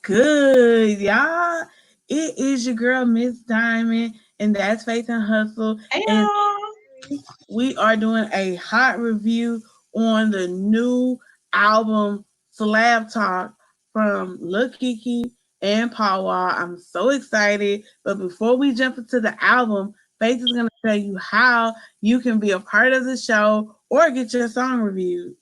Good, y'all. It is your girl, Miss Diamond, and that's Faith and Hustle. Hey And y'all. we are doing a hot review on the new album Slab Talk from Lil Keke and Paulwall. I'm so excited. But before we jump into the album, Faith is going to tell you how you can be a part of the show or get your song reviewed.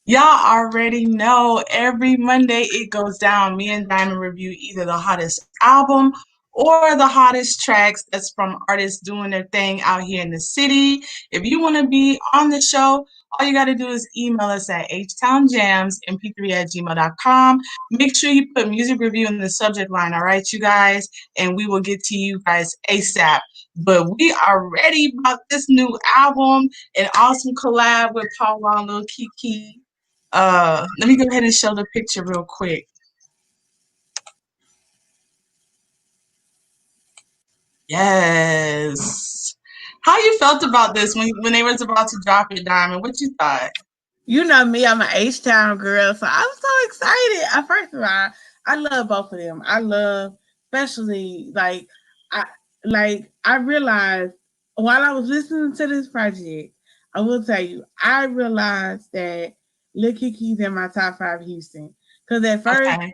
Y'all already know every Monday it goes down. Me and Diamond review either the hottest album or the hottest tracks that's from artists doing their thing out here in the city. If you want to be on the show, all you got to do is email us at htownjamsmp3@gmail.com. Make sure you put music review in the subject line, all right, you guys? And we will get to you guys ASAP. But we are ready about this new album, an awesome collab with Paul Wall and Lil Keke. Let me go ahead and show the picture real quick. Yes. How you felt about this when they was about to drop it, Diamond? What you thought? You know me, I'm an Htown girl, so I'm so excited. First of all, I love both of them. I love, especially I I realized while I was listening to this project, I will tell you, I realized that Lil Kiki's in my top five Houston. Because at first, Okay.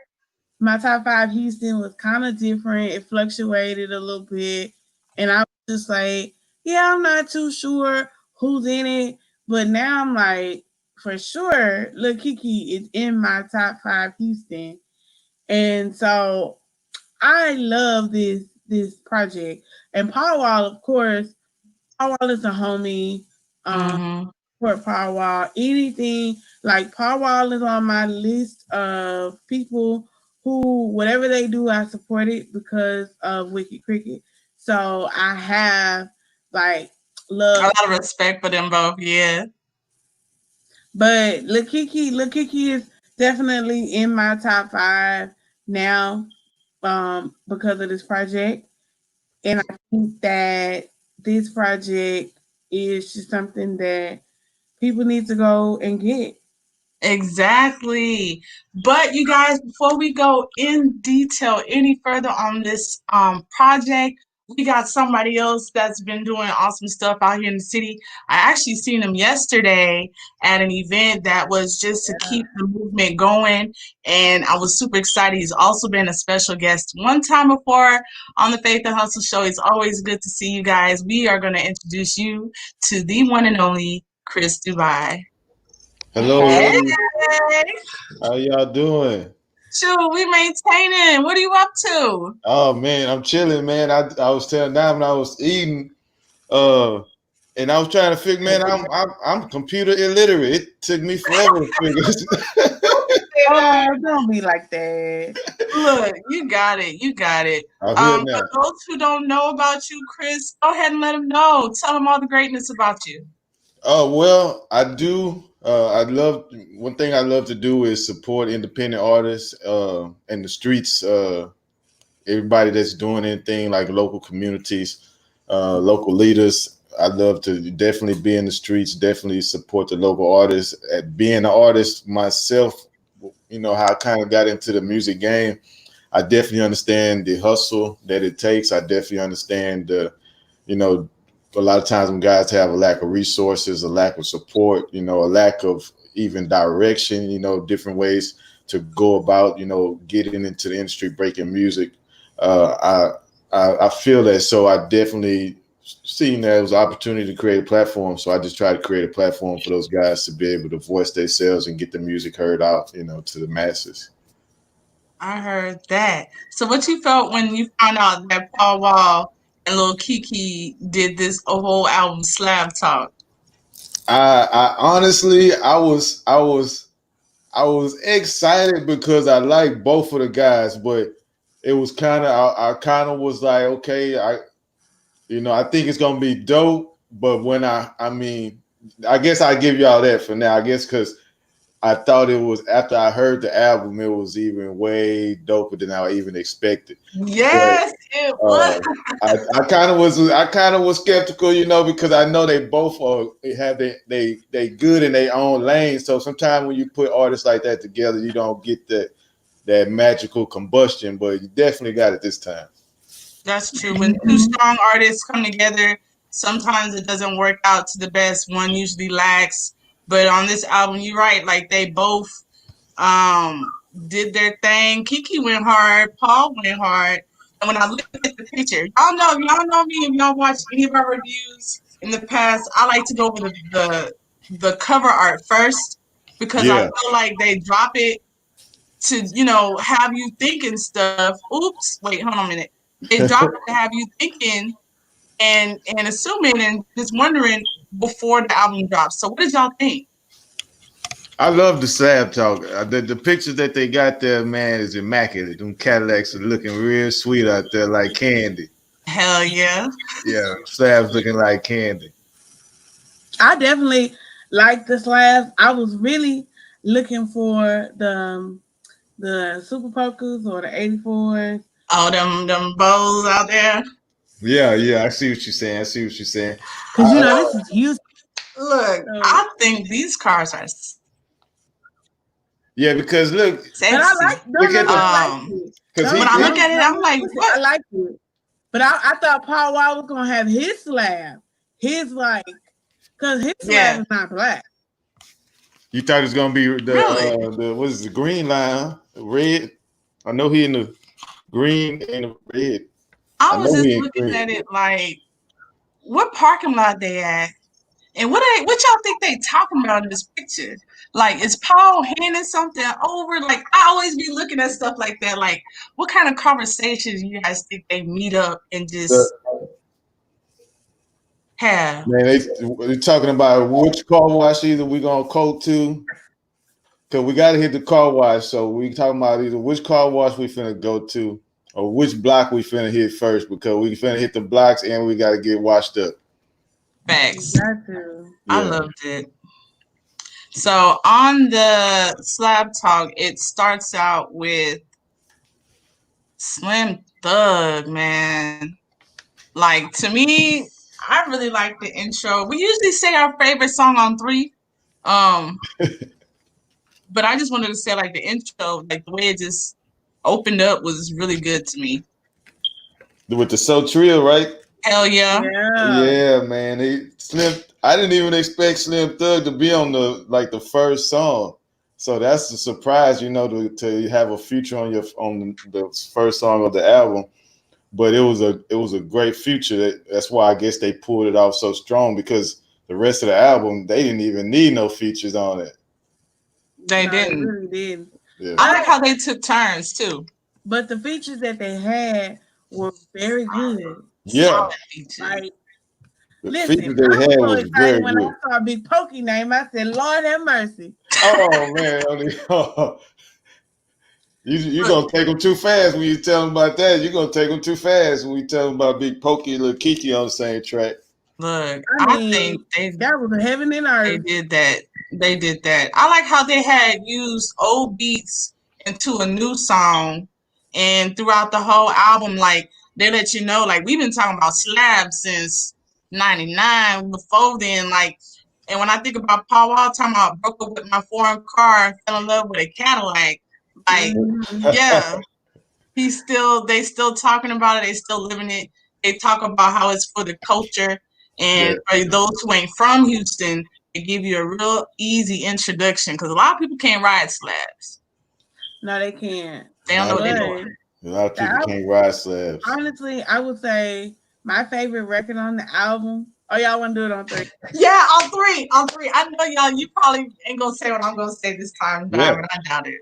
my top five Houston was kind of different. It fluctuated a little bit, and I was just like, yeah, I'm not too sure who's in it, but now I'm like, for sure, Lil Keke is in my top five Houston, and so I love this project. And Paulwall, of course, Paulwall is a homie. Mm-hmm. For Paulwall, anything like Paulwall is on my list of people who, whatever they do, I support it because of Wicked Cricket. So I have like A love, lot of respect for them both, yeah. but Lakiki is definitely in my top five now because of this project. And I think that this project is just something that people need to go and get. Exactly. But you guys, before we go in detail any further on this project, we got somebody else that's been doing awesome stuff out here in the city. I actually seen him yesterday at an event that was just to keep the movement going, and I was super excited. He's also been a special guest one time before on the Faith and Hustle show. It's always good to see you guys. We are going to introduce you to the one and only Chris Dubai. Hello, Hey. ladies. How y'all doing? Shoot, we maintaining. What are you up to? Oh man, I'm chilling, man. I was telling them when I was eating, uh, and I was trying to figure, man, I'm computer illiterate. It took me forever to figure this. Oh, don't be like that. Look, you got it. You got it. I'm here now. For those who don't know about you, Chris, go ahead and let them know. Tell them all the greatness about you. Oh well, I do. I love one thing I love to do is support independent artists in the streets. Everybody that's doing anything like local communities, local leaders. I love to definitely be in the streets, definitely support the local artists. At being an artist myself, you know how I kind of got into the music game. I definitely understand the hustle that it takes. I definitely understand the, you know, a lot of times when guys have a lack of resources, a lack of support, you know, a lack of even direction, you know, different ways to go about, you know, getting into the industry, breaking music. I feel that, so I definitely seen that as an opportunity to create a platform. So I just try to create a platform for those guys to be able to voice themselves and get the music heard out, you know, to the masses. I heard that. So, what you felt when you found out that Paul Wall and Lil Keke did this whole album, Slab Talk? I honestly, I was excited because I like both of the guys, but it was kind of I kind of was like, okay, I think it's gonna be dope. But when I mean, I guess I give y'all that for now. I guess because I thought it was after I heard the album, it was even way doper than I even expected. But Yes, it uh, was. I kind of was skeptical, you know, because I know they both have they good in their own lane. So sometimes when you put artists like that together, you don't get that. that magical combustion, but you definitely got it this time. That's true. When two strong artists come together, sometimes it doesn't work out to the best. One usually lacks. But on this album, you're right. Like they both did their thing. Keke went hard. Paul went hard. And when I look at the picture, y'all know me. If y'all watch any of our reviews in the past, I like to go over the cover art first because I feel like they drop it to have you thinking stuff. Oops, wait, hold on a minute. They drop it to have you thinking and assuming and just wondering before the album drops. So what did y'all think? I love the Slab Talk. The pictures that they got there, man, is immaculate. Them Cadillacs are looking real sweet out there, like candy. Hell yeah. Yeah, slabs looking like candy. I definitely like the slabs. I was really looking for the Super Pokers or the 84s. Oh, them bows out there. Yeah, I see what you're saying. Because this is huge. Look, I think these cars are. Yeah, because look, sexy. But I like it. Because when I look at it, I'm like, what? I like it. But I thought Paulwall was gonna have his slab, because his slab is not black. You thought it was gonna be the what is the green line, red? I know he in the green and the red. I was just looking at it like, what parking lot they at? And what y'all think they talking about in this picture? Like, is Paul handing something over? Like, I always be looking at stuff like that. Like, what kind of conversations you guys think they meet up and just have? Man, they're talking about which car wash either we gonna go to. Cause we gotta hit the car wash. So we talking about either which car wash we finna go to or which block we finna hit first, because we finna hit the blocks and we gotta get washed up. Facts. I loved it. So on the Slab Talk, it starts out with Slim Thug, man. Like, to me, I really like the intro. We usually say our favorite song on 3. But I just wanted to say, like, the intro, like the way it just opened up was really good to me. With the Soul Trio, right? Hell yeah. Yeah, man. I didn't even expect Slim Thug to be on the first song. So that's a surprise, to have a feature on the first song of the album. But it was a great feature. That's why I guess they pulled it off so strong, because the rest of the album, they didn't even need no features on it. They didn't. They really did. Yeah. I like how they took turns too. But the features that they had were very good. Yeah. Like, features they had was very when good. I saw Big Pokey name, I said, Lord have mercy. Oh, man. You're going to take them too fast when you tell them about that. You're going to take them too fast when you tell them about Big Pokey and Lil Keke on the same track. Look, I think that was a heaven and earth. They did that. I like how they had used old beats into a new song, and throughout the whole album, like, they let you know, like, we've been talking about Slab since 99. Before then, like, and when I think about Paulwall talking about broke up with my foreign car and fell in love with a Cadillac, like, yeah, they still talking about it. They still living it. They talk about how it's for the culture. And for those who ain't from Houston, they give you a real easy introduction, because a lot of people can't ride slabs. No, they can't. They don't know what they're doing. A lot of people can't ride slabs. Honestly, I would say my favorite record on the album. Oh, y'all want to do it on 3? Yeah, on 3. I know y'all. You probably ain't gonna say what I'm gonna say this time, but I doubt it.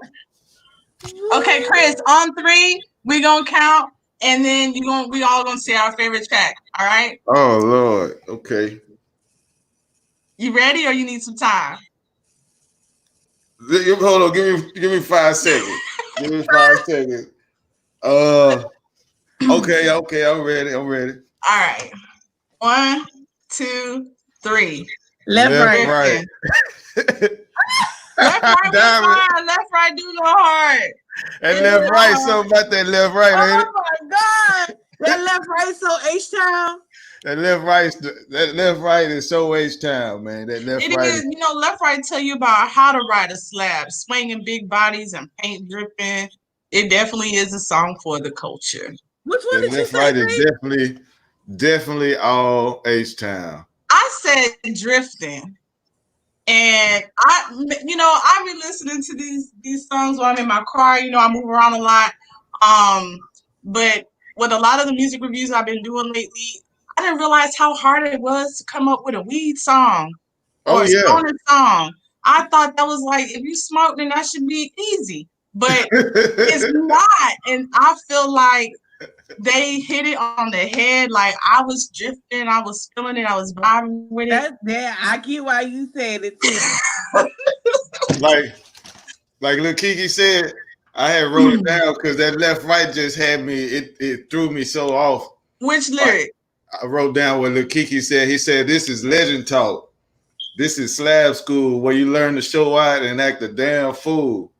Okay, Chris, on 3, we gonna count, and then we all gonna say our favorite track. All right? Oh Lord. Okay. You ready, or you need some time? Hold on. Give me 5 seconds. Give me 5 seconds. Okay. I'm ready. All right. 1, 2, 3. Left, right. Left, right, do no hard. And left, right, something about that left, right, ain't it? Oh my God. That left, right, so Htown. That left, right is so Htown, man. That left, right. It is, left, right tell you about how to ride a slab, swinging big bodies and paint dripping. It definitely is a song for the culture. Which one The did you left say, right is babe? definitely all Htown. I said drifting. And I be listening to these songs while I'm in my car. I move around a lot. But with a lot of the music reviews I've been doing lately, I didn't realize how hard it was to come up with a weed song Oh or a yeah. stoner song. I thought that was like, if you smoke, then that should be easy. But it's not. And I feel like they hit it on the head. Like I was drifting, I was feeling it, I was vibing with it. That's that. I get why you said it too. like Lil Keke said, I had wrote it down because that left right just had me. It threw me so off. Which Like, lyric? I wrote down what Lil Keke said. He said, "This is legend talk. This is Slab School where you learn to show out and act a damn fool."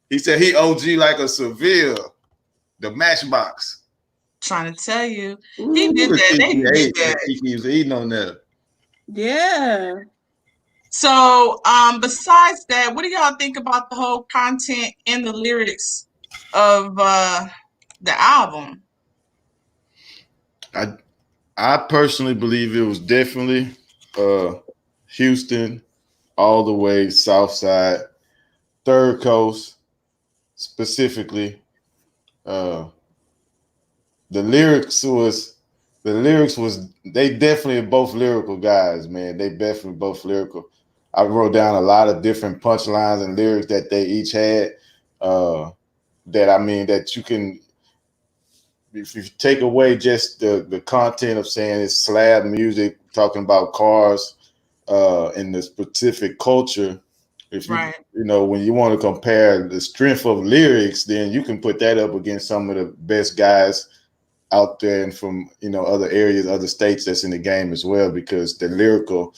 He said he OG like a Seville, the Matchbox. Trying to tell you, he Ooh, did Lil that. They Keke did ate. Lil that. Keke was eating on that. Yeah. So, besides that, what do y'all think about the whole content and the lyrics of the album? I personally believe it was definitely Houston, all the way South Side, Third Coast specifically. Uh, the lyrics was they definitely are both lyrical guys, man. They definitely both lyrical. I wrote down a lot of different punchlines and lyrics that they each had. That I mean that you can, if you take away just the content of saying it's slab music, talking about cars, in the specific culture. If you Right. when you want to compare the strength of lyrics, then you can put that up against some of the best guys out there and from other areas, other states that's in the game as well. Because the lyrical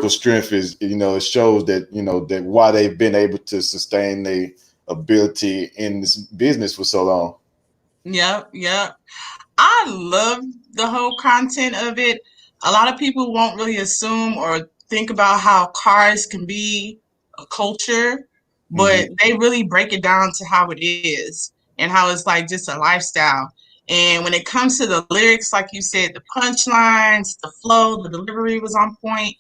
strength is it shows that that why they've been able to sustain their ability in this business for so long. Yep, yep. I love the whole content of it. A lot of people won't really assume or think about how cars can be a culture, Mm-hmm. but they really break it down to how it is and how it's like just a lifestyle. And when it comes to the lyrics, like you said, the punchlines, the flow, the delivery was on point.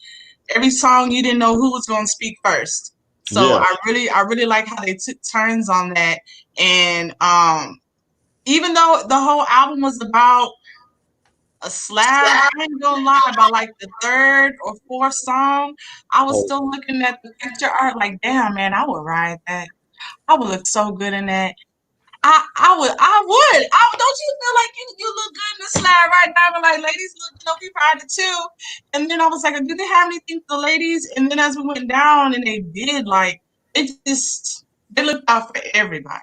Every song you didn't know who was going to speak first. So Yeah, I really like how they took turns on that. And even though the whole album was about a slab, I ain't gonna lie, about like the third or fourth song, I was oh, still looking at the picture art like, damn man, I would ride that. I would look so good in that. I would. Don't you feel like you look good in the slab right now? I'm like, ladies look, be proud of too. And then I was like, do they have anything for the ladies? And then as we went down and they did, like, they looked out for everybody.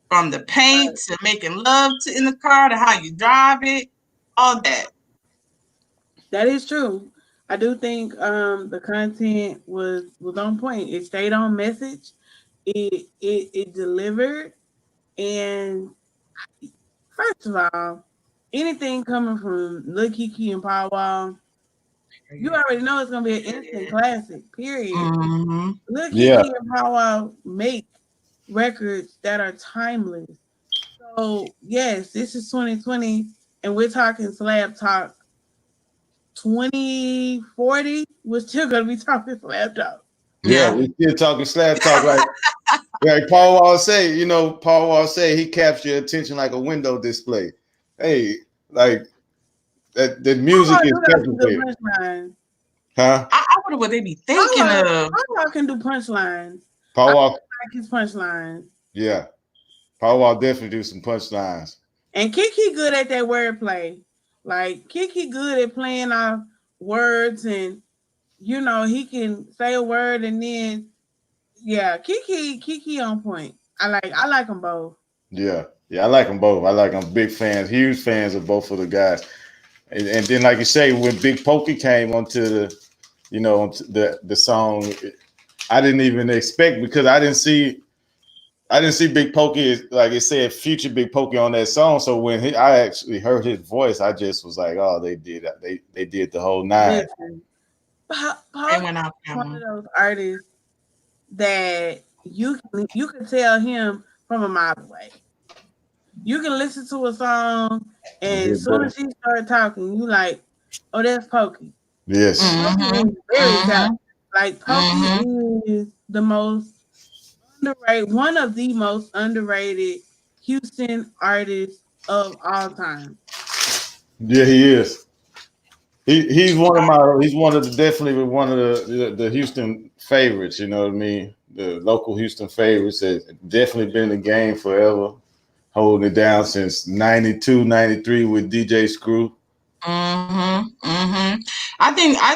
From the paint to making love in the car to how you drive it, all that. That is true. I do think the content was on point. It stayed on message. It delivered. And first of all, anything coming from Lil Keke and Paulwall, you already know it's gonna be an instant classic. Period. Mm-hmm. Lil yeah, Keke and Paulwall make records that are timeless. So yes, this is 2020, and we're talking Slab Talk 2040. We're still gonna be talking Slab Talk. yeah. Yeah. We still talking slab talk like Paul Wall say. Paul Wall say he captures your attention like a window display. Hey, like that. The music Paulwall is do got some good captivating, punchlines. huh? I wonder what they be thinking of. Paulwall can do punchlines. I Paul Wall, like his punchlines. yeah. Paul Wall definitely do some punchlines. And Keke good at that wordplay. Like Keke good at playing off words, and he can say a word and then Keke on point. I like them both. Yeah, yeah. I like them both. I like them. Big fans, huge fans of both of the guys. And then, like you say, when Big Pokey came onto onto the song, I didn't even expect because I didn't see Big Pokey, like it said, future Big Pokey on that song. So when I actually heard his voice, I just was like, oh, they did that. They did the whole nine. Listen, They Paul went out is one camera. of those artists that you can tell him from a mile away. You can listen to a song, and as soon as she started talking, you like, oh, that's Pokey. Yes. Pokey is very talented. Like Pokey is the most underrated, one of the most underrated Houston artists of all time. Yeah, he is. He's one of definitely one of the Houston favorites. You know what I mean? The local Houston favorites has definitely been in the game forever, holding it down since 92, 93 with DJ Screw. I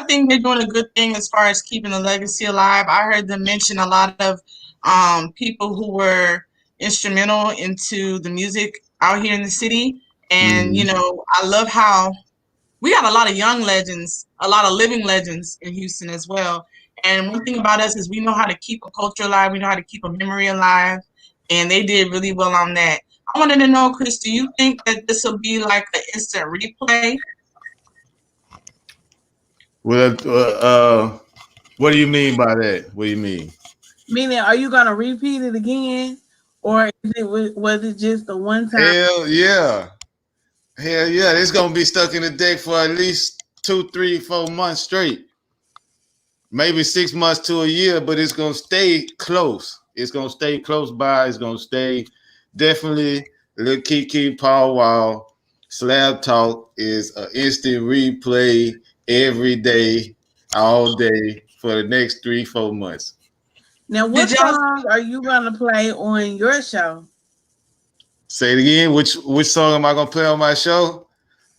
think they're doing a good thing as far as keeping the legacy alive. I heard them mention a lot of people who were instrumental into the music out here in the city. And Mm-hmm. I love how we got a lot of young legends, a lot of living legends in Houston as well. And one thing about us is we know how to keep a culture alive. We know how to keep a memory alive. And they did really well on that. I wanted to know, Chris, do you think that this will be like an instant replay? Well, what do you mean by that? What do you mean? Meaning, are you gonna repeat it again, or was it just the one time? Hell yeah. Hell yeah. It's gonna be stuck in the deck for at least 2, 3, 4 months straight. Maybe 6 months to a year, but it's gonna stay close. It's gonna stay close by. It's gonna stay definitely Lil Keke, Paulwall, Slab Talk is an instant replay every day, all day for the next 3, 4 months. Now, what song are you gonna play on your show? Say it again. Which song am I gonna play on my show?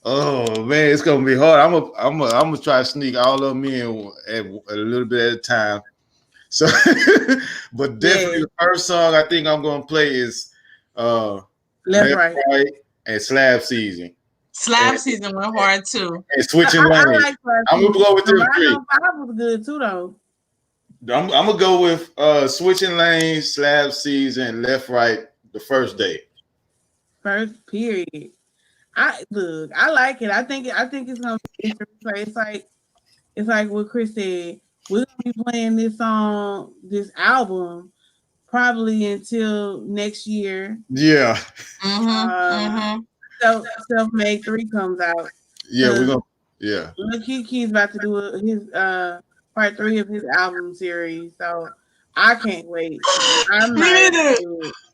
Oh man, it's gonna be hard. I'm gonna try to sneak all of them in at a little bit at a time. So, but definitely the first song I think I'm gonna play is Left, Right, and Slab Season. Slab Season went hard too. And Switching Lanes. Like I'm gonna go with them three. 5 was good too though. I'm gonna go with Switching Lanes, Slab Season, Left, Right, the first day. First period. I like it. I think it's gonna be interesting. It's like what Chris said. We're gonna be playing this song, this album, probably until next year. Yeah. So Self-Made 3 comes out. Yeah, we're gonna. Yeah. Keke's about to do his part 3 of his album series, so I can't wait. I'm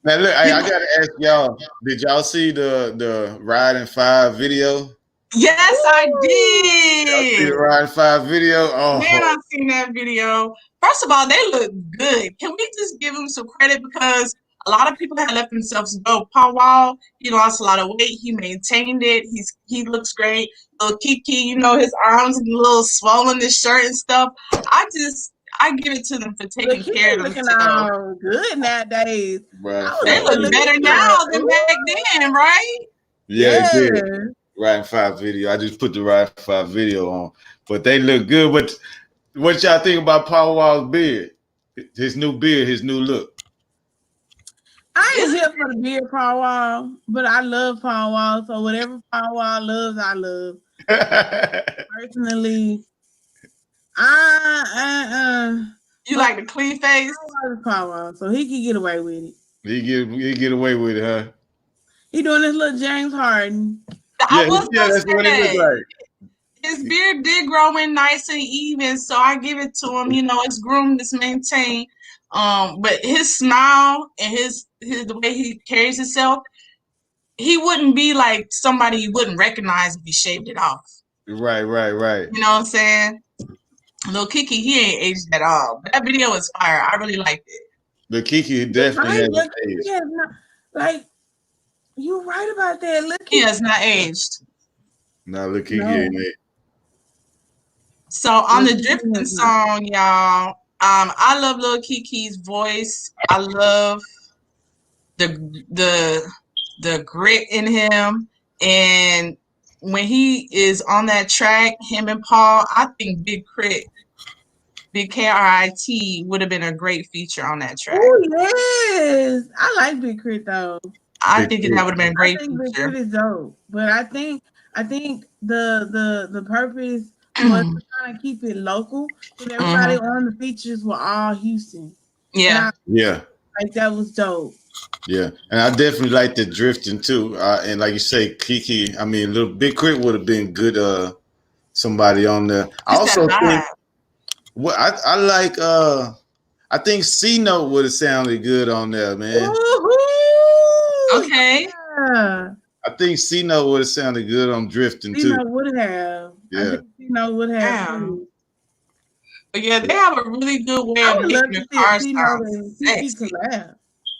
now look, I gotta ask y'all. Did y'all see the Riding 5 video? Yes, I did. Y'all see the Riding 5 video? Oh man, I've seen that video. First of all, they look good. Can we just give them some credit because a lot of people had let themselves go. Paulwall, he lost a lot of weight. He maintained it. He looks great. Little Keke, his arms and a little swollen, his shirt and stuff. I give it to them for taking care of themselves. Looking all good nowadays. Right. They look better now than back then, right? Yeah, it did. Riding 5 video. I just put the Riding 5 video on, but they look good. But what y'all think about Paulwall's beard? His new beard, his new look. I ain't here for the beard, Paulwall, but I love Paulwall. So whatever Paulwall loves, I love. Personally, you like the clean face? I love Paulwall, so he can get away with it. He get away with it, huh? He doing this little James Harden. Yeah, that's what it looks like. His beard did grow in nice and even, so I give it to him. It's groomed, it's maintained. But his smile and his the way he carries himself, he wouldn't be like somebody you wouldn't recognize if he shaved it off. Right. You know what I'm saying? Lil Keke, he ain't aged at all. But that video was fire. I really liked it. The Keke definitely has aged. Like, you're right about that. Look, he has not aged. No, Lil Keke ain't aged. So on the Drifting song, y'all, I love Lil Keke's voice. I love the grit in him, and when he is on that track, him and Paul, I think Big Crit, Big K-R-I-T would have been a great feature on that track. Oh yes, I like Big Crit though. I think that would have been a great feature. Big Crit is dope, but I think the purpose was to kind of keep it local, because everybody on the features were all Houston. Yeah. Like that was dope. Yeah, and I definitely like the drifting too. And like you say, Keke. I mean, little Big Crit would have been good. Somebody on there. I It's that also think vibe. what I like. I think C Note would have sounded good on there, man. Woohoo! Okay. Yeah. I think C Note would have sounded good on drifting too. Cena would have. I Yeah, think Cena would have Damn. too. But yeah, they have a really good way I of would making love the to see a car Cena sound and Kiki sexy. collab.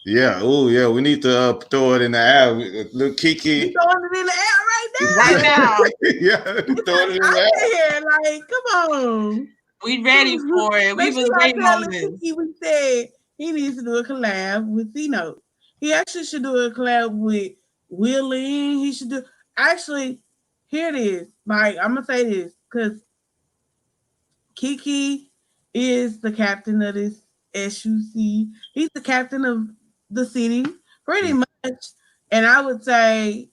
yeah. Oh, yeah. We need to throw it in the air. Little We Keke. throwing it in the air right Right now. now, Yeah, Get throw us it in the out air. here. Like, come on. we ready for it. We Make was sure I waiting tell on the this. Kiki we said he needs to do a collab with Cena. He actually should do a collab with Willing. He should do actually here it is. Like I'm gonna say this because Kiki is the captain of this SUC. He's the captain of the city, pretty much. And I would say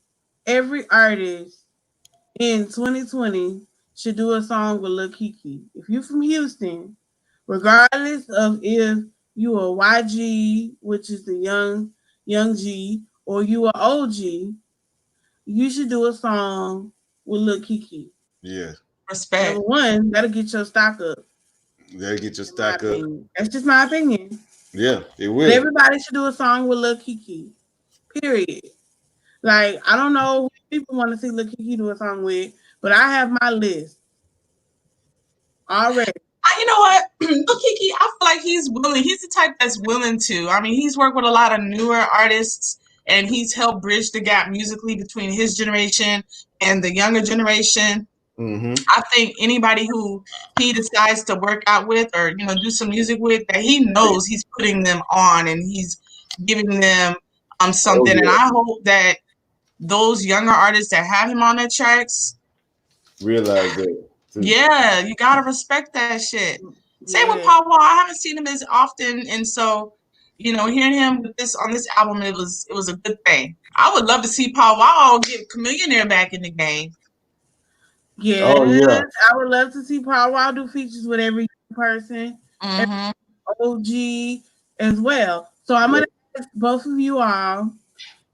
every artist in 2020 should do a song with Lil Kiki. If you're from Houston, regardless of if you are YG, which is the young G, or you are OG, you should do a song with Lil Kiki. Yeah, Number Respect. one, that'll get your stock up. gotta get your In my stock up. opinion. That's just my opinion. Yeah, it But will. everybody should do a song with Lil Kiki. Period. Like I don't know who people want to see Lil Kiki do a song with, but I have my list already. You know what? Look, Kiki, I feel like he's willing. He's the type that's willing to. I mean, he's worked with a lot of newer artists and he's helped bridge the gap musically between his generation and the younger generation. Mm-hmm. I think anybody who he decides to work out with or, do some music with, that he knows he's putting them on and he's giving them Oh something. And yeah, I hope that those younger artists that have him on their tracks, realize that too. yeah, you gotta respect that shit. Same with Yeah. Paulwall. I haven't seen him as often, and so hearing him with this on this album, it was a good thing. I would love to see Paulwall get Chameleonaire back in the game. Oh Yes, yeah, I would love to see Paul Wall do features with every person, every Mm-hmm. OG as well. So I'm gonna ask both of you all,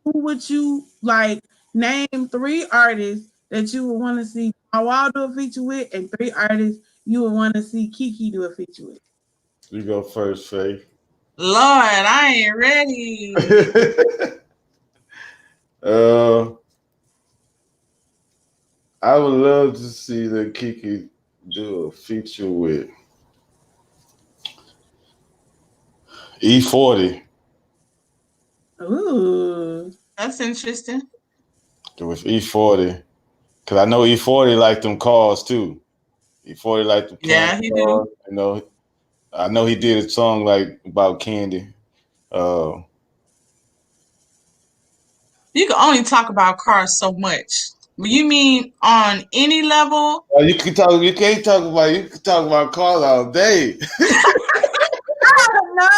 who would you like name 3 artists that you would want to see Paul Wall do a feature with, and 3 artists you would want to see Kiki do a feature with? you go first, Faye. Lord, I ain't ready. uh, I would love to see the Keke do a feature with E40. Ooh, That's interesting. With E40, because I know E40 like them cars too. E40 like them Yeah, candy he do. cars. I know he did a song like about candy. You can only talk about cars so much. You mean on any level? You can talk. You can't talk about. You can talk about cars all day. no,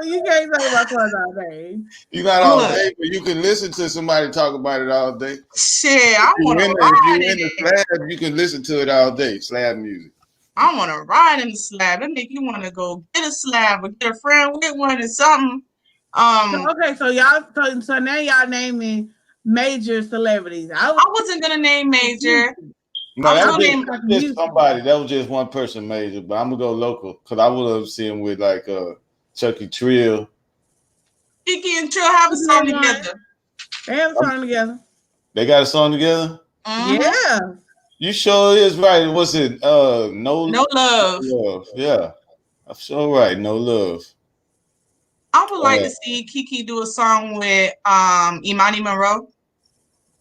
you can't talk about cars all day. You not all Look, day, but you can listen to somebody talk about it all day. shit, I want to If ride you in in the it. slab, you can listen to it all day. Slab music. I want to ride in the slab. It make you want to go get a slab or get a friend with one or something. So y'all, so now y'all naming major celebrities. I wasn't gonna name Major. No, I was that gonna was name just somebody. That was just one person major. But I'm gonna go local because I would have seen him with like Chuckie Trill. Keke and Trill have a song together. They have a song together. They got a song together. Mm-hmm. Yeah. You sure is right. What's it? No No love. love. Yeah, I'm sure right. No love. I would like to see Keke do a song with Imani Monroe.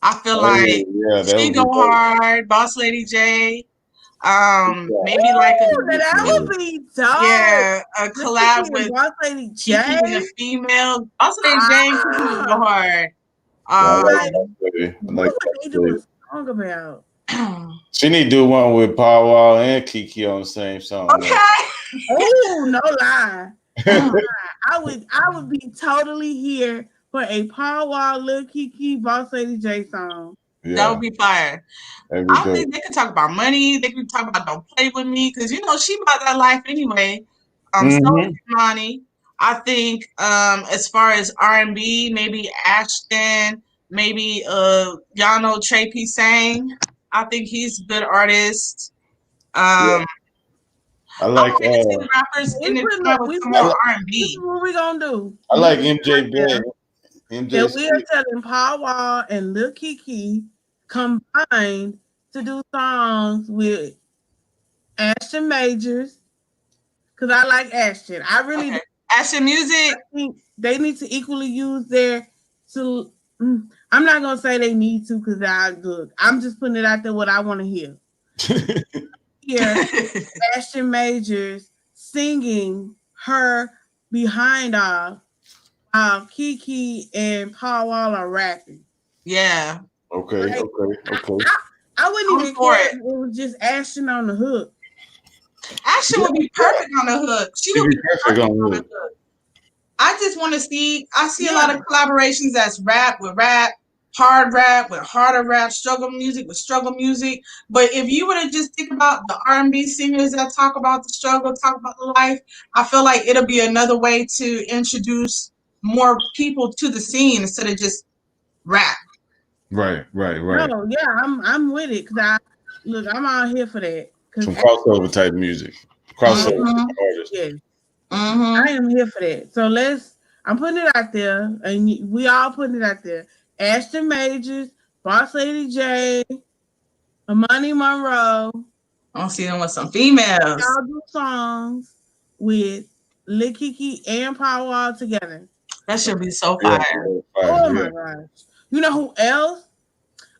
I feel like yeah, that she would go be hard. Boss Lady J. Maybe like That would be dope. a collab with Boss Lady J. Keke and a female. Boss Lady J and Keke would go hard. What like would they do a song about? She need to do one with Paulwall and Keke on the same song. Okay. Oh, no lie. I would be totally here for a Paul Wall, Lil Keke, Boss Lady J song. Yeah, that would be fire. I good. think they could talk about money. They could talk about don't play with me because she about that life anyway. So is Imani. I think as far as R&B, maybe Ashton, maybe y'all know Trey P. Sang. I think he's a good artist. Yeah, I I'm like ready to see the rappers We in the putting time up, with we some I more put, like, this is R&B. what we gonna do. I We like put MJ out there Band. MJ that we are Sweet. telling Paulwall and Lil Keke combined to do songs with Ashton Majors, because I like Ashton. I really Okay. Ashton Music. think they need to equally use their to. I'm not gonna say they need to because I look. I'm just putting it out there what I want to hear. Hear Ashton Majors singing her behind off while Keke and Paul Wall are rapping. Yeah, Okay, Like okay. I wouldn't I'm even for care it. if it was just Ashton on the hook. Ashton would be perfect on the hook. She She'd would be be perfect perfect on on the it. hook. I just want to see. I see a lot Yeah. of collaborations that's rap with rap, hard rap with harder rap, struggle music with struggle music. But if you were to just think about the R&B singers that talk about the struggle, talk about the life, I feel like it'll be another way to introduce more people to the scene instead of just rap. Right, right, right. No, yeah, I'm with it because I look, I'm all here for that. Because Some crossover type music. yes, Crossover Mm-hmm. artists. yes, Mm-hmm. I am here for that. So I'm putting it out there, and we all putting it out there. Ashton Majors, Boss Lady J, Amani Monroe, I want to see them with some females. y'all do songs with Lil Keke and Power all together. That should be so Yeah, fire. yeah, fire, Oh yeah. my gosh! You know who else?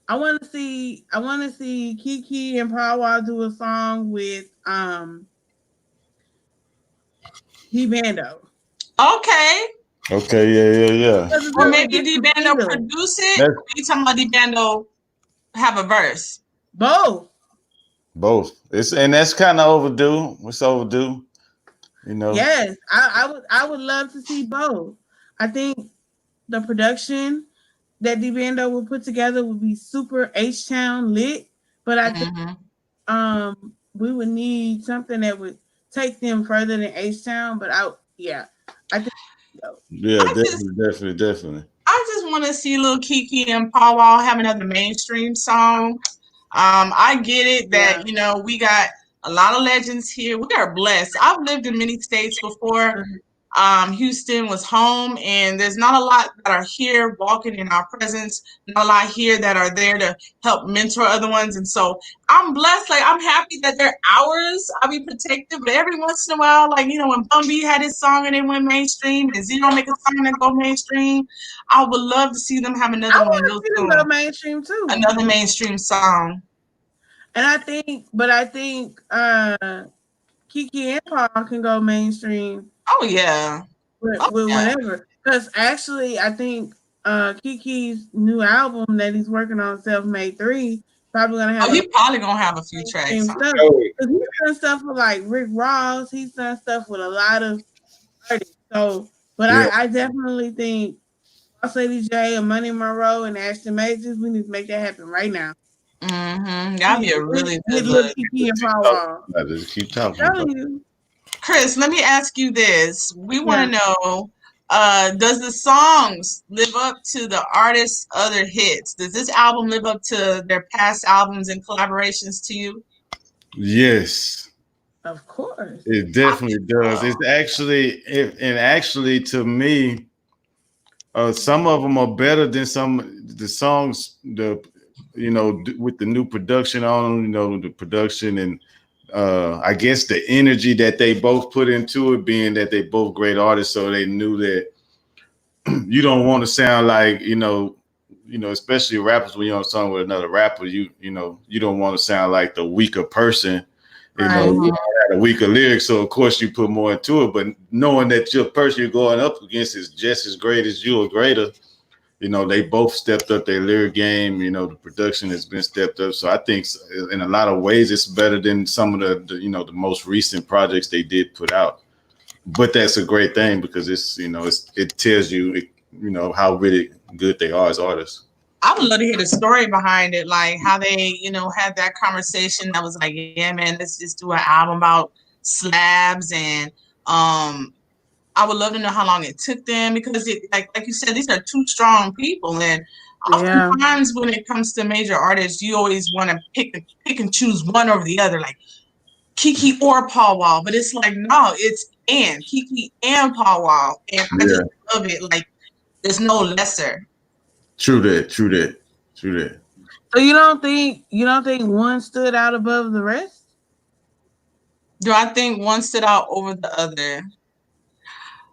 I want to see. I want to see Keke and Pawa do a song with D Bando. Okay. Okay, yeah, yeah, Because it's Or just a maybe D different Bando feel. produce it. yeah. Or you talking about D Bando have a verse? Both. Both. It's and that's kind of overdue. It's overdue. You know. Yes, I would love to see both. I think the production that D Bando would put together would be super Htown lit, but I think Mm-hmm. we would need something that would take them further than Htown. But I think so. Yeah, I just definitely, definitely, definitely. I just want to see little Keke and Paul Wall have another mainstream song. I get it Yeah. that we got a lot of legends here. We are blessed. I've lived in many states before. Houston was home, and there's not a lot that are here walking in our presence, not a lot here that are there to help mentor other ones. And so I'm blessed. Like, I'm happy that they're ours. I'll be protective, but every once in a while, like, when Bun B had his song and it went mainstream, and Zero make a song that go mainstream, I would love to see them have I another one want to real see them go soon. mainstream too. Another mainstream song. And I think Keke and Paul can go mainstream Oh, yeah. Oh, with yeah. whatever. Because actually, I think Kiki's new album that he's working on, Self Made 3, probably gonna Oh, have a he probably going to have a few tracks mainstream on. stuff. Oh, Because he's done stuff with like Rick Ross. He's done stuff with a lot of artists. So, but yeah. I definitely think Boss Lady J and Money Monroe and Ashton Majors, we need to make that happen right now. Mm-hmm. That'd be a really Get good Lil look. Keke and Keep Paul talking Wall. about it. Just keep talking about Telling you. Chris, let me ask you this. We want Yeah. to know, does the songs live up to the artist's other hits? Does this album live up to their past albums and collaborations to you? it. Yes, Of course. it I definitely think does. so. It's actually, and actually, to me, some of them are better than some the songs. With the new production on them, the production and I guess the energy that they both put into it, being that they both great artists, so they knew that you don't want to sound like especially rappers when you're on a song with another rapper, you don't want to sound like the weaker person. Right. You Mhm. had a weaker lyric, so of course you put more into it. But knowing that your person you're going up against is just as great as you or greater, they both stepped up their lyric game. The production has been stepped up. So I think in a lot of ways it's better than some of the most recent projects they did put out. But that's a great thing because it tells how really good they are as artists. I would love to hear the story behind it, like how they, had that conversation that was like, yeah, man, let's just do an album about slabs. And I would love to know how long it took them, because it like you said, these are two strong people, and Yeah. oftentimes when it comes to major artists, you always want to pick and choose one over the other, like Keke or Paulwall. But it's like, no, it's and Keke and Paulwall, and I just love it. Like there's no lesser. True that. So you don't think one stood out above the rest? Do I think one stood out over the other?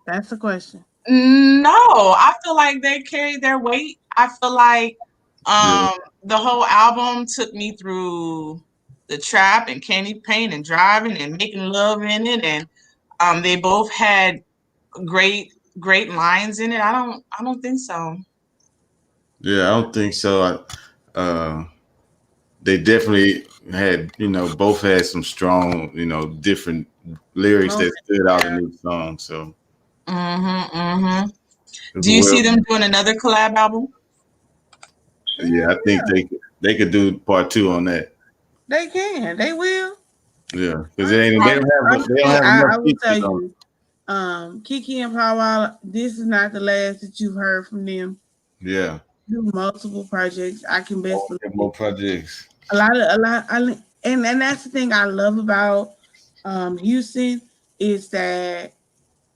That's the question. No, I feel like they carried their weight. I feel like the whole album took me through the trap and candy paint and driving and making love in it, and they both had great lines in it. I don't think so. Yeah, I don't think so. They definitely had, both had some strong, different lyrics that stood out in each song. So, Do you see them doing another collab album? Yeah, I think they could do part 2 on that. They can. They will. Yeah, because they don't have enough. I will tell you, Keke and Paulwall, this is not the last that you've heard from them. Yeah, do multiple projects. I can best believe more projects. And that's the thing I love about Houston is that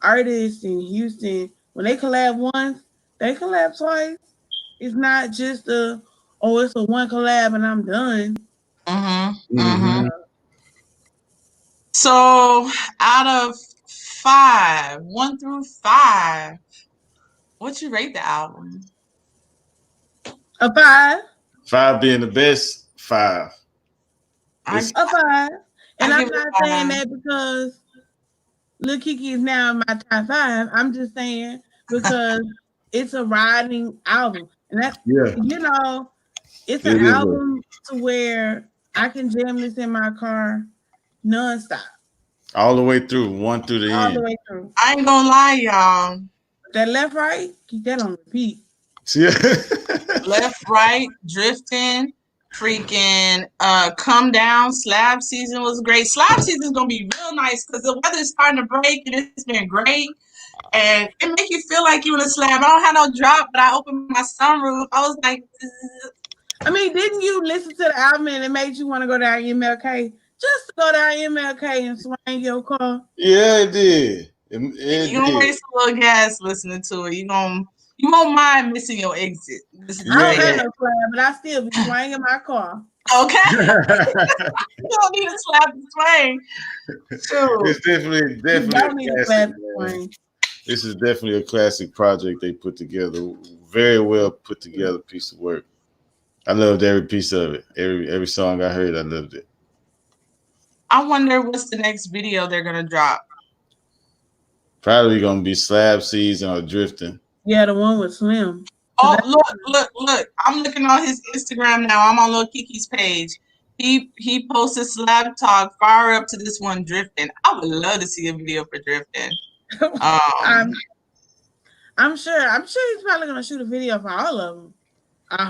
artists in Houston, when they collab once, they collab twice. It's not just it's a one collab and I'm done. So out of 5, 1 through 5, what'd you rate the album? A 5. 5 being the best. 5. A 5. And I'm not saying that because Lil Keke is now in my top 5. I'm just saying because it's a riding album. And that's, it's an album to where I can jam this in my car nonstop. All the way through, 1 through the end. All the way through. I ain't gonna lie, y'all. That left, right, keep that on repeat. Yeah. Left, right, drifting, freaking come down. Slab season was great. Slab season is gonna be real nice because the weather's starting to break and it's been great. And it make you feel like you in a slab. I don't have no drop, but I opened my sunroof. I was like, I mean, didn't you listen to the album and it made you want to go down MLK? Just to go down MLK and swing your car? Yeah, it did. You're gonna waste a little gas listening to it. You won't mind missing your exit. I don't have no slab, but I still be swinging my car. Okay. You don't need a slab to swing. Sure. It's definitely a classic. This is definitely a classic project they put together. Very well put together piece of work. I loved every piece of it. Every song I heard, I loved it. I wonder what's the next video they're gonna drop. Probably gonna be Slab Season or Drifting. Yeah, the one with Slim. Oh, look! I'm looking on his Instagram now. I'm on Lil Keke's page. He posted Slab Talk far up to this one Drifting. I would love to see a video for Drifting. I'm sure he's probably gonna shoot a video for all of them. I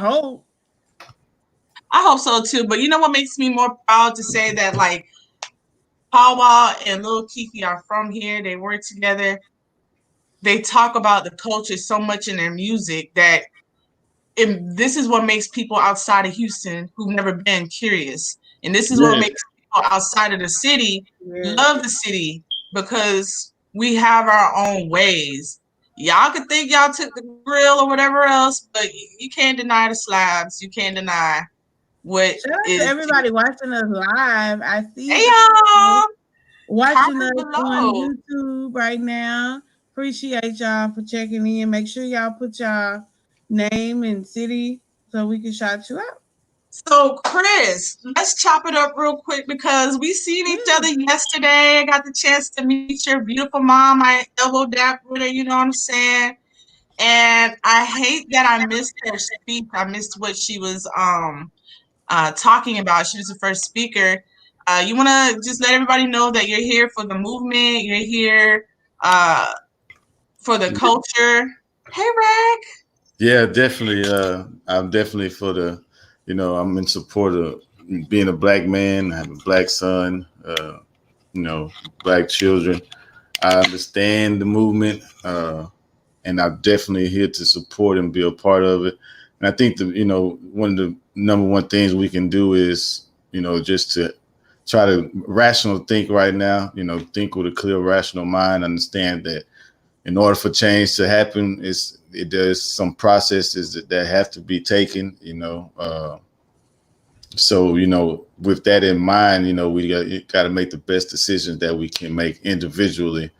hope so too. But you know what makes me more proud to say that like Paulwall and Lil Keke are from here. They work together. They talk about the culture so much in their music that this is what makes people outside of Houston who've never been curious. And this is what makes people outside of the city love the city because we have our own ways. Y'all could think y'all took the grill or whatever else, but you can't deny the slabs. You can't deny what shout out to everybody watching us live. I see y'all watching us on YouTube right now. Appreciate y'all for checking in. Make sure y'all put y'all name and city so we can shout you out. So Chris, let's chop it up real quick because we seen each other yesterday. I got the chance to meet your beautiful mom. I elbow dap with her, you know what I'm saying? And I hate that I missed her speech. I missed what she was talking about. She was the first speaker. You want to just let everybody know that you're here for the movement. You're here for the culture. Hey, Rag. Yeah, definitely. I'm definitely for the, I'm in support of being a black man. I have a black son, black children. I understand the movement, and I'm definitely here to support and be a part of it. And I think one of the number one things we can do is just to try to rational think right now. Think with a clear, rational mind. Understand that in order for change to happen, there's some processes that have to be taken. So with that in mind, we got to make the best decisions that we can make individually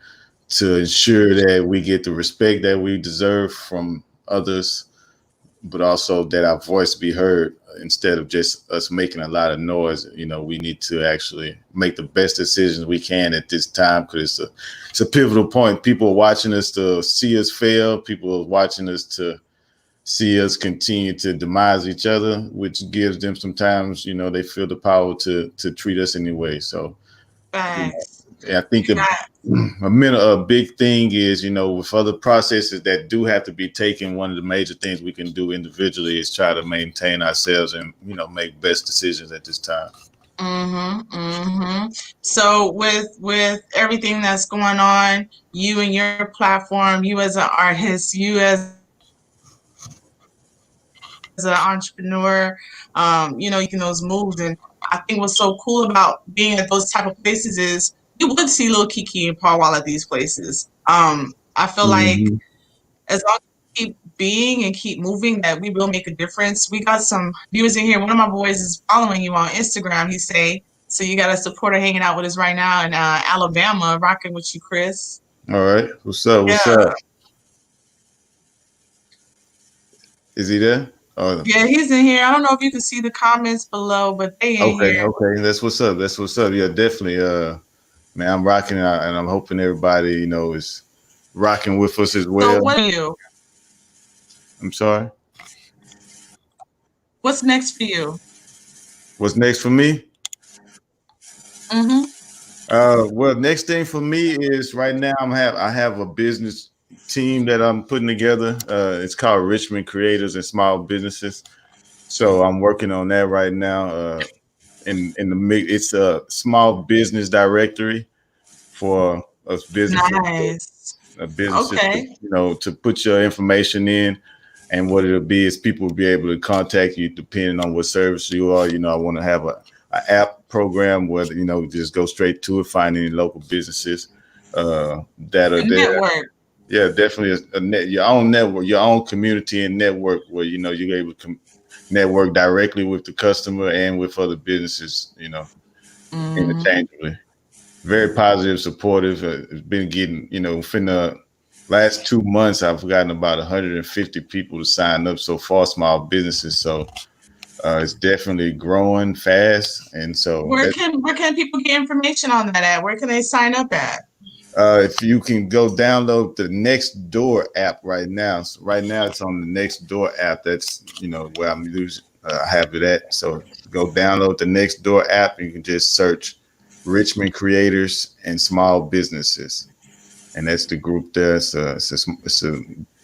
to ensure that we get the respect that we deserve from others, but also that our voice be heard instead of just us making a lot of noise. We need to actually make the best decisions we can at this time, because it's a pivotal point. People are watching us to see us fail. People are watching us to see us continue to demise each other, which gives them sometimes, they feel the power to treat us anyway. So, Facts. I think a big thing is, with other processes that do have to be taken, one of the major things we can do individually is try to maintain ourselves and, make best decisions at this time. So with everything that's going on, you and your platform, you as an artist, you as an entrepreneur, you making those moves. And I think what's so cool about being at those type of places is you would see little Keke and Paulwall at these places. I feel like Mm-hmm. as long as we keep being and keep moving, that we will make a difference. We got some viewers in here. One of my boys is following you on Instagram. He say, so you got a supporter hanging out with us right now in Alabama, rocking with you, Chris. All right. What's up? What's Yeah. up? Is he there? Oh, Yeah, he's in here. I don't know if you can see the comments below, but they in okay. here. Okay. That's what's up. That's what's up. Yeah, definitely. Man, I'm rocking out, and I'm hoping everybody, is rocking with us as So well. what are you? I'm sorry. What's next for you? What's next for me? Mm-hmm. Well, next thing for me is right now I have a business team that I'm putting together. It's called Richmond Creators and Small Businesses. So I'm working on that right now. In the mix, it's a small business directory for us Nice. businesses, Okay. to put your information in. And what it'll be is people will be able to contact you depending on what service you are. I want to have a app program where, just go straight to it, find any local businesses that are A there. network. Yeah, definitely your own network, your own community and network where, you're able to network directly with the customer and with other businesses, interchangeably. Very positive, supportive. It's been getting, within the last 2 months, I've gotten about 150 people to sign up so far, small businesses. So it's definitely growing fast. And so Where can people get information on that at? Where can they sign up at? if you can go download the Nextdoor app right now. So right now it's on the Nextdoor app. That's, where I'm using, have it at. So go download the Nextdoor app. And you can just search Richmond Creators and Small Businesses. And that's the group there. It's a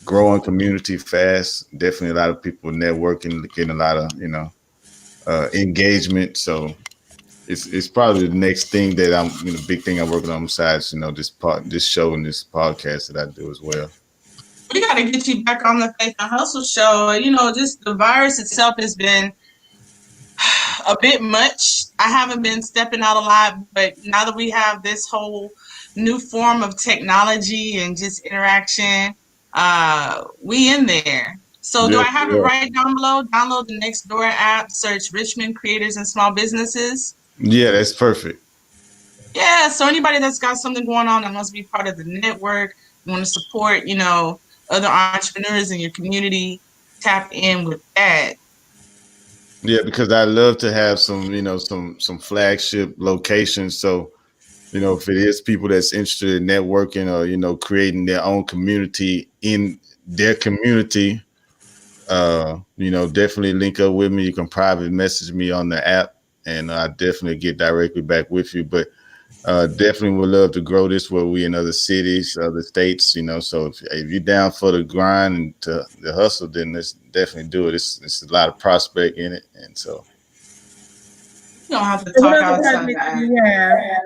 growing community fast. Definitely a lot of people networking, getting a lot of, engagement. So it's probably the next thing that I'm, big thing I'm working on besides, this show and this podcast that I do as well. We got to get you back on the Faith and Hustle show. Just the virus itself has been a bit much. I haven't been stepping out a lot, but now that we have this whole new form of technology and just interaction, we in there. So do I have it right down below? Download the Nextdoor app, search Richmond Creators and Small Businesses. Yeah, that's perfect. Yeah, so anybody that's got something going on that wants to be part of the network, want to support, other entrepreneurs in your community, tap in with that. Yeah, because I love to have some, some flagship locations. So, if it is people that's interested in networking or, creating their own community in their community, definitely link up with me. You can private message me on the app and I definitely get directly back with you. But definitely would love to grow this where we in other cities, other states, so if you're down for the grind and the hustle, then let's definitely do it. It's a lot of prospect in it. And so you don't have to talk outside that. Yeah.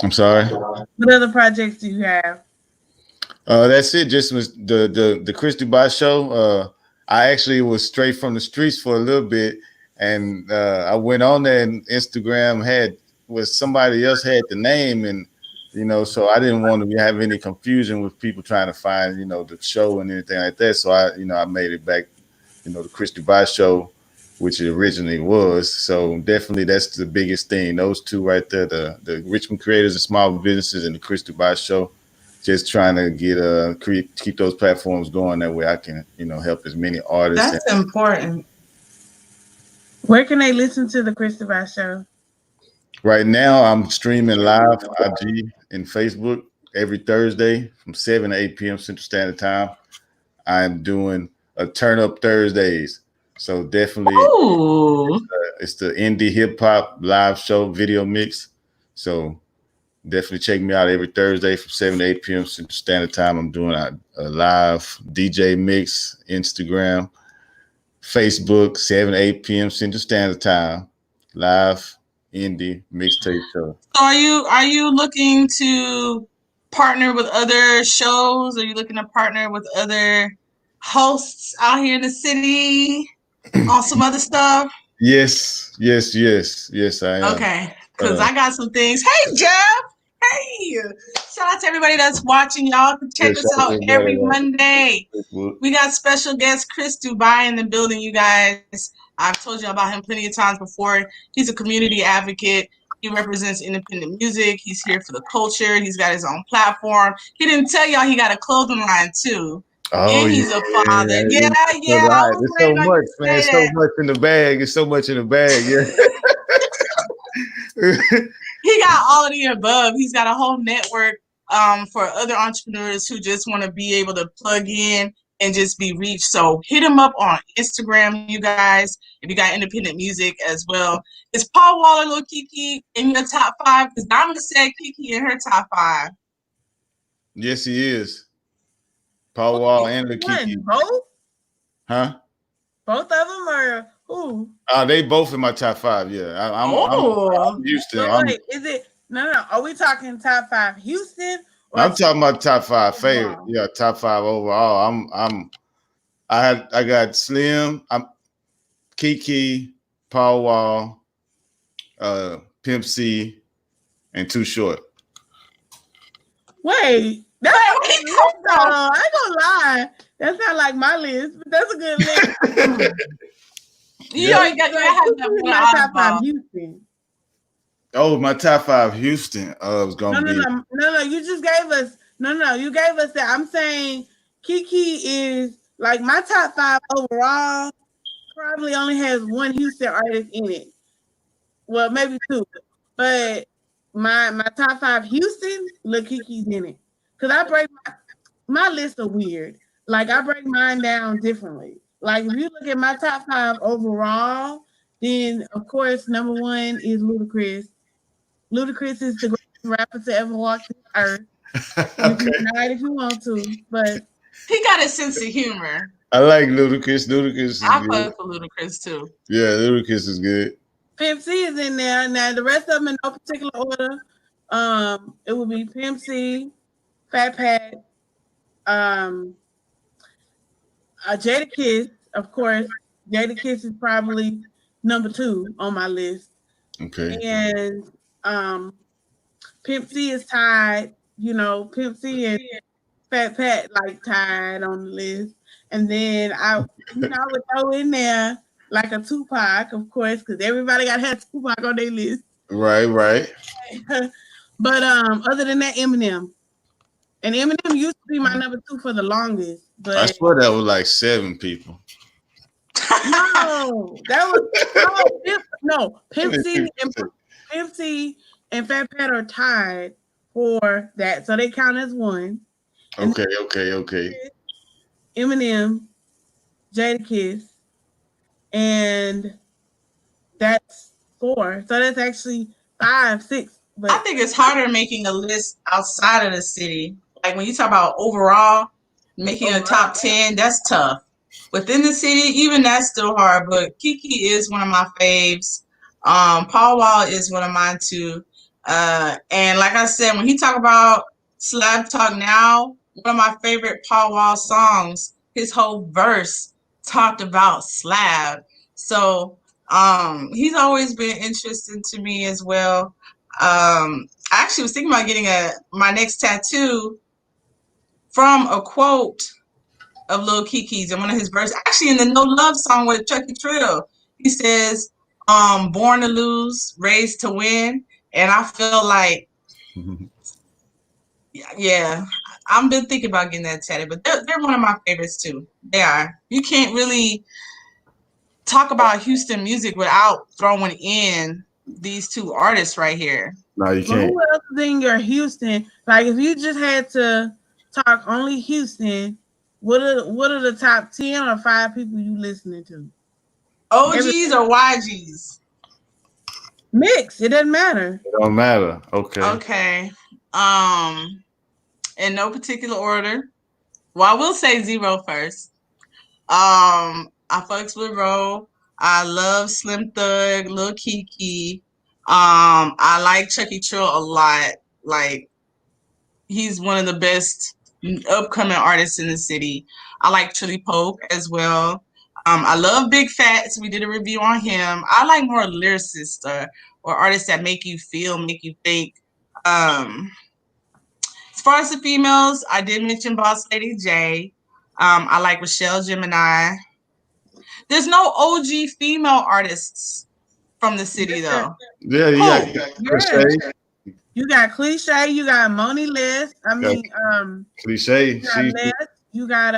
I'm sorry. What other projects do you have? That's it. Just was the Chris Dubai show. I actually was straight from the streets for a little bit, and I went on there, and Instagram was somebody else had the name, and so I didn't want to have any confusion with people trying to find the show and anything like that. So I made it back, the Chris Dubai show, which it originally was. So definitely that's the biggest thing. Those two right there, the Richmond creators and small businesses and the Chris Dubai show. Just trying to keep those platforms going. That way I can, help as many artists. That's important. Where can they listen to the Christopher Show? Right now, I'm streaming live IG and Facebook every Thursday from 7 to 8 p.m. Central Standard Time. I'm doing a Turn Up Thursdays. So definitely, it's the indie hip hop live show video mix. So definitely check me out every Thursday from 7 to 8 p.m. Central Standard Time. I'm doing a live DJ mix, Instagram, Facebook, 7 to 8 p.m. Central Standard Time, live indie mixtape show. So are you looking to partner with other shows? Are you looking to partner with other hosts out here in the city on some other stuff? Yes, I am. Okay, because I got some things. Hey, Jeff. Hey, shout out to everybody that's watching. Y'all can check us out every Monday. We got special guest Chris Dubai in the building, you guys. I've told you about him plenty of times before. He's a community advocate. He represents independent music. He's here for the culture. He's got his own platform. He didn't tell y'all he got a clothing line too. Oh, and he's a father. Yeah. Right. There's so much, man. There's so much in the bag. There's so much in the bag. Yeah. He got all of the above. He's got a whole network for other entrepreneurs who just want to be able to plug in and just be reached. So hit him up on Instagram, you guys, if you got independent music as well. Is Paulwall or Lil Keke in your top 5? Because Diamond said Keke in her top 5. Yes, he is. Paulwall and Lil Keke. Both? Huh? Both of them or who? They both in my top 5. Yeah, I'm Houston. So wait, is it? No. Are we talking top 5 Houston? I'm talking about top 5 favorite. Yeah, top 5 overall. I got Slim. I'm Keke, Paulwall, Pimp C, and Too Short. Wait, I ain't gonna lie. That's not like my list, but that's a good list. You already got my top 5 Houston. Oh, my top 5 Houston. Was gonna be no. You just gave us You gave us that. I'm saying Keke is like my top 5 overall. Probably only has one Houston artist in it. Well, maybe 2, but my top 5 Houston, Lil Keke's in it. Cause I break my list are weird. Like I break mine down differently. Like if you look at my top 5 overall, then of course number 1 is Ludacris. Ludacris is the greatest rapper to ever walk this earth. Okay. You can deny it if you want to, but he got a sense of humor. I like Ludacris. Ludacris. I fuck with Ludacris too. Yeah, Ludacris is good. Pimp C is in there. Now the rest of them in no particular order. It would be Pimp C, Fat Pat, Jadakiss, of course. Jadakiss is probably number 2 on my list. Okay. And Pimp C is tied. Pimp C and Fat Pat like tied on the list. And then I would throw in there like a Tupac, of course, because everybody got to have Tupac on their list. Right. But other than that, Eminem. And Eminem used to be my number 2 for the longest. But I swear that was like 7 people. No, that was Pimp C and Fat Pat are tied for that, so they count as 1. Okay. Eminem, Jadakiss, and that's 4. So that's actually 5, 6. But I think it's harder making a list outside of the city. Like when you talk about overall making a top 10, that's tough. Within the city, even that's still hard. But Keke is one of my faves. Paulwall is one of mine too. And like I said, when he talk about Slab Talk now, one of my favorite Paulwall songs, his whole verse talked about slab. So he's always been interesting to me as well. I actually was thinking about getting my next tattoo from a quote of Lil Keke's and one of his verses. Actually, in the No Love song with Chuckie Trill, he says, "Born to lose, raised to win." And I feel like, yeah, I've been thinking about getting that tatted, but they're one of my favorites too. They are. You can't really talk about Houston music without throwing in these two artists right here. No, you can't. Who else is in your Houston? Like, if you just had to talk only Houston, what are the top 10 or 5 people you listening to? OGs or YGs? Mix. It doesn't matter. It don't matter. Okay. Okay. In no particular order. Well, I will say Zero first. I fucks with Ro. I love Slim Thug, Lil Keke. I like Chuckie Trill a lot. Like, he's one of the best upcoming artists in the city. I like Trilly Pope as well. I love Big Fats. We did a review on him. I like more lyricists or artists that make you feel, make you think. As far as the females, I did mention Boss Lady J. I like Rochelle Gemini. There's no OG female artists from the city, though. Yeah, you got Cliche. You got Cliche. You got Moni Les. Cliche. You got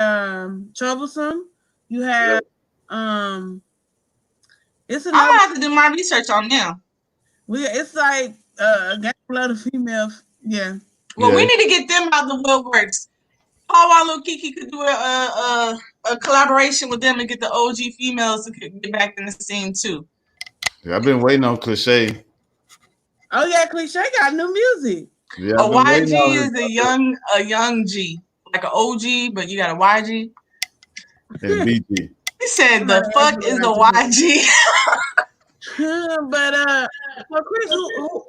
Troublesome. You have it's another. I'm gonna have to do my research on them. It's like a lot of female. Yeah. Well, we need to get them out the woodworks. Paulwall and Keke could do a collaboration with them and get the OG females to get back in the scene too. Yeah, I've been waiting on Cliche. Oh yeah, Cliche got new music. Yeah, a YG is a young G, like an OG, but you got a YG. And BG. He said, "The fuck is the YG?" But so Chris,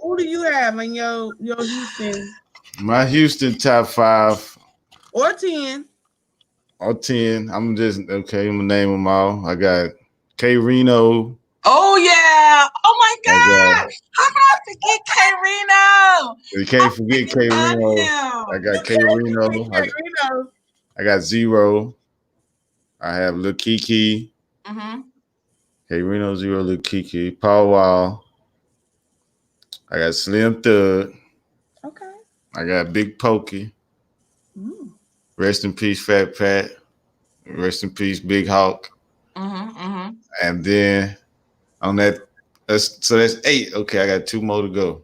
who do you have in your Houston? My Houston top 5 or 10. Or 10. I'm gonna name them all. I got K Reno. Oh yeah! Oh my God! How can I forget K Reno? You can't forget K Reno. I got K Reno. I got Zero. I have Lil Keke. K Reno, Zero, Lil Keke. Paulwall. I got Slim Thug. Okay. I got Big Pokey. Rest in peace, Fat Pat. Rest in peace, Big Hawk. And then on that's 8. Okay, I got 2 more to go.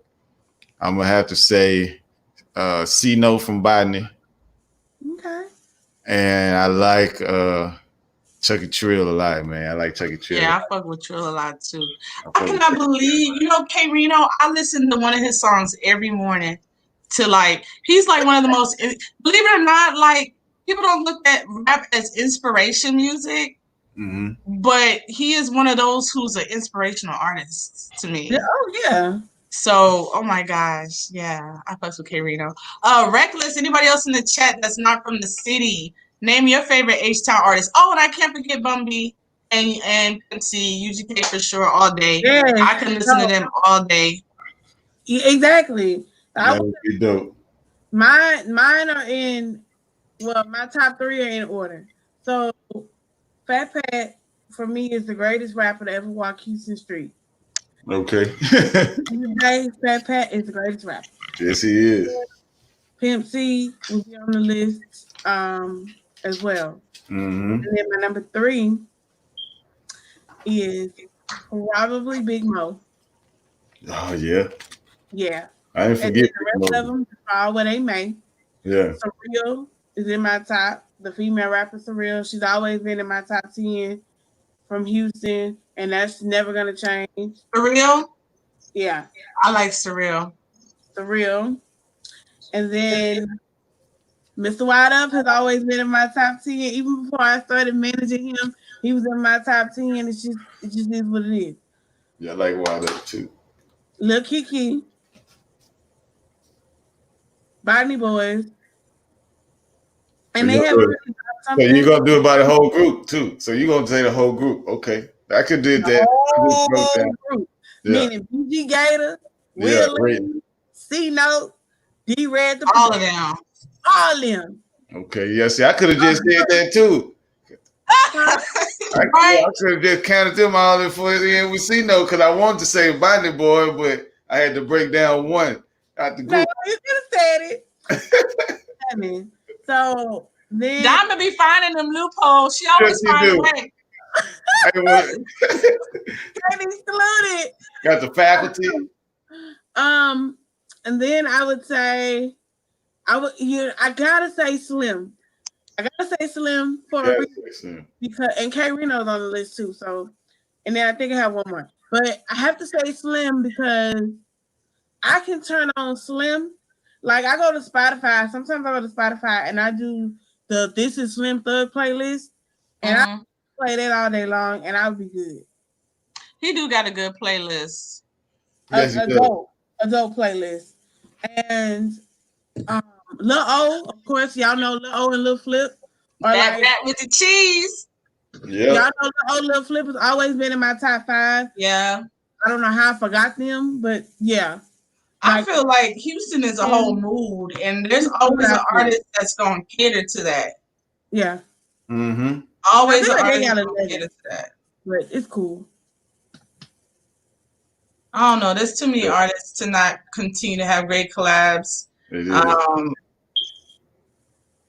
I'm gonna have to say C-No from Botany. Okay. And I like Chuckie Trill a lot, man. I like Chuckie Trill. Yeah, I fuck with Trill a lot too. I cannot believe, K Reno, I listen to one of his songs every morning he's like one of the most, believe it or not, like people don't look at rap as inspiration music, but he is one of those who's an inspirational artist to me. Yeah, oh yeah. So, oh my gosh, yeah, I fuck with K Reno. Reckless, anybody else in the chat that's not from the city, name your favorite Htown artist. Oh, and I can't forget Bumby and MC, UGK for sure, all day. Yes. I can listen to them all day. Exactly. That would be dope. Mine are in, my top 3 are in order. So, Fat Pat, for me, is the greatest rapper to ever walk Houston Street. Okay. Today, Fat Pat is the greatest rapper. Yes, he is. Pimp C will be on the list as well. And then my number 3 is probably Big Mo. Oh, yeah. Yeah. I didn't forget. The rest of them fall where they may. Yeah. Surreal is in my top. The female rapper Surreal. She's always been in my top 10 from Houston, and that's never gonna change. Surreal? Yeah. I like Surreal. And then Mr. Wide Up has always been in my top 10. Even before I started managing him, he was in my top 10. It just is what it is. Yeah, I like Wide Up too. Lil Keke. Botany Boys, So and they you have gonna, really done so something. you gonna do it by the whole group too. So you gonna say the whole group. Okay. I could do The that. I just wrote whole down. group, Yeah. meaning BG Gator, Yeah. Will Right. Lee, C Note, D Red the All of producer, them. all them. Okay. Yeah. See, I could have just did that too. Right? I could have just counted them all in for the end with C note because I wanted to say Binding Boy, but I had to break down one out the No, group. you could have said it. I mean, so then Diamond be finding them loopholes. She Yes, always you find a do. way. I want- and excluded. got the faculty. And then I would say I gotta say Slim. I gotta say Slim for a reason because and K Reno's on the list too. So and then I think I have one more. But I have to say Slim because I can turn on Slim. Like I go to Spotify. Sometimes I go to Spotify and I do the This Is Slim Thug playlist. And I play that all day long and I'll be good. He do got a good playlist. Yes, he does. Adult playlist. And Lil O, of course, y'all know Lil O and Lil Flip are That like rat with the cheese. Yeah. y'all know Lil O, Lil Flip has always been in my top 5. Yeah. I don't know how I forgot them, but yeah. I feel like Houston is a whole mood, and there's always an artist that's gonna cater to that. Yeah. Mm-hmm. Always an like artist gonna cater to that. But it's cool. I don't know. There's too many artists to not continue to have great collabs.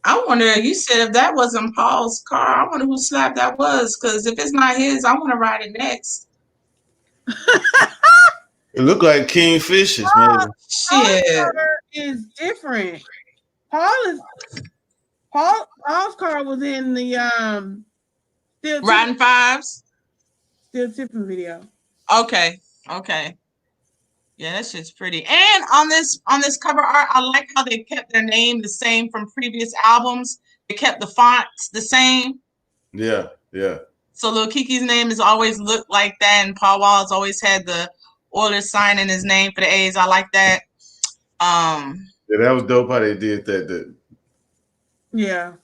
I wonder, you said if that wasn't Paul's car, I wonder who Slab that was. Because if it's not his, I want to ride it next. It looked like Kingfishers, man. Shit. Is different. Paul's car was in the Still Riding Fives? Still Tipping video. Okay. Yeah, that shit's pretty. And on this cover art, I like how they kept their name the same from previous albums. They kept the fonts the same. Yeah. So Lil Keke's name has always looked like that, and Paulwall has always had the Oilers sign in his name for the A's. I like that. Yeah, that was dope how they did that. Yeah.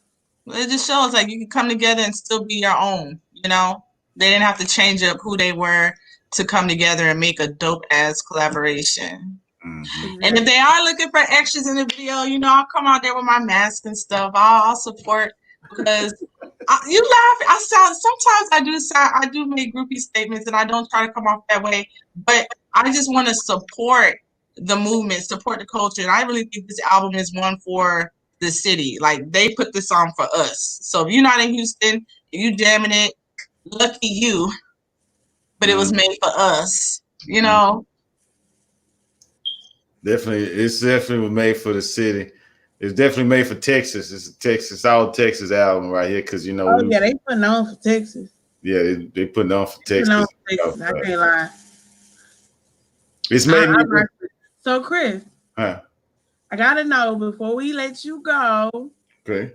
It just shows like you can come together and still be your own, you know? They didn't have to change up who they were to come together and make a dope ass collaboration. Mm-hmm. And if they are looking for extras in the video, you know, I'll come out there with my mask and stuff. I'll support because you laugh. Sometimes I do make groupie statements and I don't try to come off that way, but I just want to support the movement, support the culture. And I really think this album is one for the city. Like they put this on for us. So if you're not in Houston, if you jamming it, lucky you. But it was made for us, you know. Definitely, it's definitely made for the city. It's definitely made for Texas. It's a Texas, all Texas album right here, because you know. Oh yeah, they putting on for Texas. Yeah, they putting on for Texas. I can't lie. It's made me. So Chris, I gotta know before we let you go. Okay.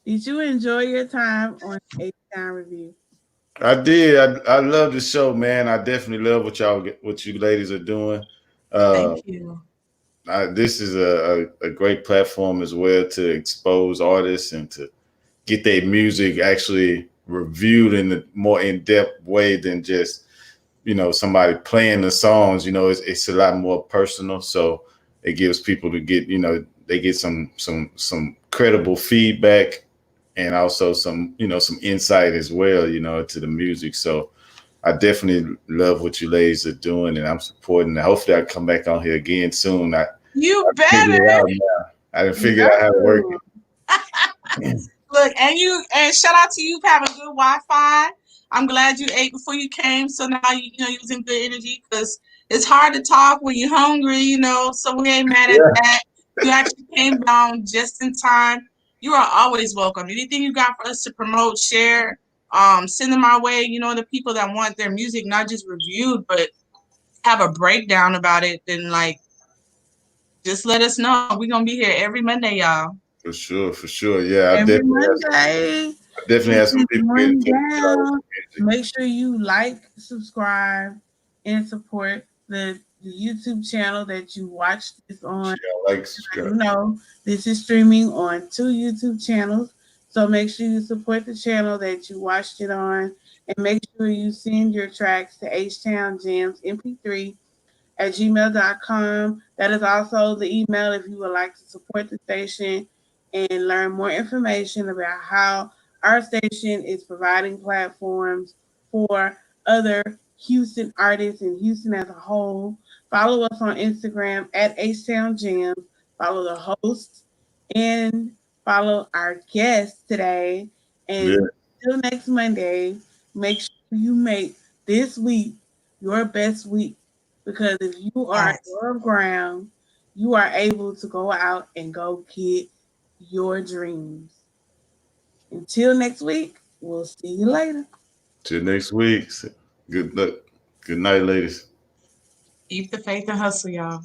Did you enjoy your time on Htown Review? I did. I love the show, man. I definitely love what you ladies are doing. Thank you. This is a great platform as well to expose artists and to get their music actually reviewed in a more in-depth way than just, you know, somebody playing the songs. You know, it's a lot more personal. So it gives people to get, you know, they get some credible feedback and also some, you know, some insight as well, you know, to the music. So I definitely love what you ladies are doing, and I'm supporting it. Hopefully I come back on here again soon. You better. I didn't figure out how to work it. Look, and shout out to you for having good Wi-Fi. I'm glad you ate before you came, so now you're using good energy, because it's hard to talk when you're hungry, you know, so we ain't mad at that. You actually came down just in time. You are always welcome. Anything you got for us to promote, share, send them our way. You know, the people that want their music not just reviewed, but have a breakdown about it, then like, just let us know. We're gonna be here every Monday, y'all. For sure. Yeah, every Monday. I definitely have some people. Make sure you like, subscribe, and support the the YouTube channel that you watched this on. Share, like, subscribe. You know, this is streaming on 2 YouTube channels. So make sure you support the channel that you watched it on, and make sure you send your tracks to Htown Gems MP3 at gmail.com. That is also the email if you would like to support the station and learn more information about how our station is providing platforms for other Houston artists and Houston as a whole. Follow us on Instagram at Htown Gems. Follow the hosts and follow our guests today. And Yeah. till next Monday, make sure you make this week your best week, because if you are Facts. above ground, you are able to go out and go get your dreams. Until next week, we'll see you later. Till next week. Good luck. Good night, ladies. Keep the faith and hustle, y'all.